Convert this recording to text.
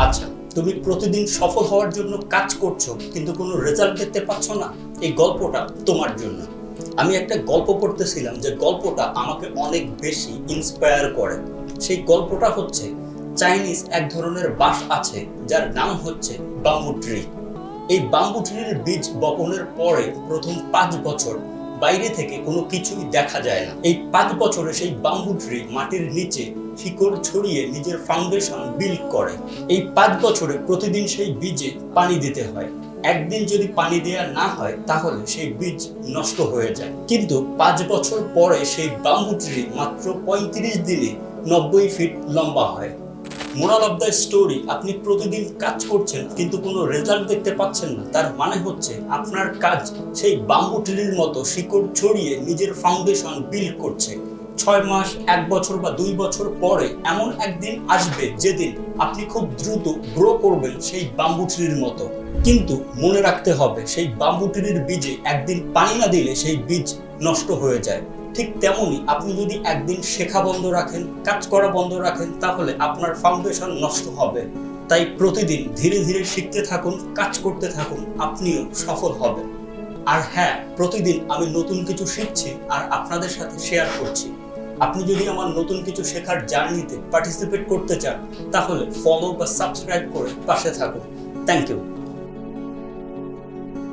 আচ্ছা, তুমি প্রতিদিন সফল হওয়ার জন্য কাজ করছো কিন্তু কোনো রেজাল্ট দেখতে পাচ্ছ না। এই গল্পটা তোমার জন্য। আমি একটা গল্প পড়তেছিলাম, যে গল্পটা আমাকে অনেক বেশি ইন্সপায়ার করে। সেই গল্পটা হচ্ছে, চাইনিজ এক ধরনের বাঁশ আছে যার নাম হচ্ছে বাম্বু ট্রি। এই বাম্বু ট্রির বীজ বপনের পরে প্রথম 5 বছর বাইরে থেকে কোনো কিছুই দেখা যায় না। এই 5 বছরে সেই বাম্বু ট্রি মাটির নিচে শিকড় ছড়িয়ে নিজের ফাউন্ডেশন বিল্ড করে। এই 5 বছরে প্রতিদিন সেই বীজে পানি দিতে হয়। একদিন যদি পানি দেওয়া না হয় তাহলে সেই বীজ নষ্ট হয়ে যায়। কিন্তু 5 বছর পরে সেই বাম্বু ট্রি মাত্র 35 দিনে 90 ফিট লম্বা হয়। মোরাল অফ দ্য স্টোরি, আপনি প্রতিদিন কাজ করছেন কিন্তু কোনো রেজাল্ট দেখতে পাচ্ছেন না, তার মানে হচ্ছে আপনার কাজ সেই বাম্বু ট্রির মতো শিকড় ছড়িয়ে নিজের ফাউন্ডেশন বিল্ড করছে। 6 মাস, 1 বছর বা 2 বছর পরে এমন একদিন আসবে যেদিন আপনি খুব দ্রুত গ্রো করবেন সেই বাম্বু ট্রির মতো। কিন্তু মনে রাখতে হবে, সেই বাম্বু ট্রির বীজে একদিন পানি না দিলে সেই বীজ নষ্ট হয়ে যায়। ঠিক তেমনি আপনি যদি একদিন শেখা বন্ধ রাখেন, কাজ করা বন্ধ রাখেন, তাহলে আপনার ফাউন্ডেশন নষ্ট হবে। তাই প্রতিদিন ধীরে ধীরে শিখতে থাকুন, কাজ করতে থাকুন, আপনিও সফল হবেন। আর হ্যাঁ, প্রতিদিন আমি নতুন কিছু শিখছি আর আপনাদের সাথে শেয়ার করছি। আপনি যদি আমার নতুন কিছু শেখার জার্নিতে পার্টিসিপেট করতে চান, তাহলে ফলো বা সাবস্ক্রাইব করে পাশে থাকুন। Thank you.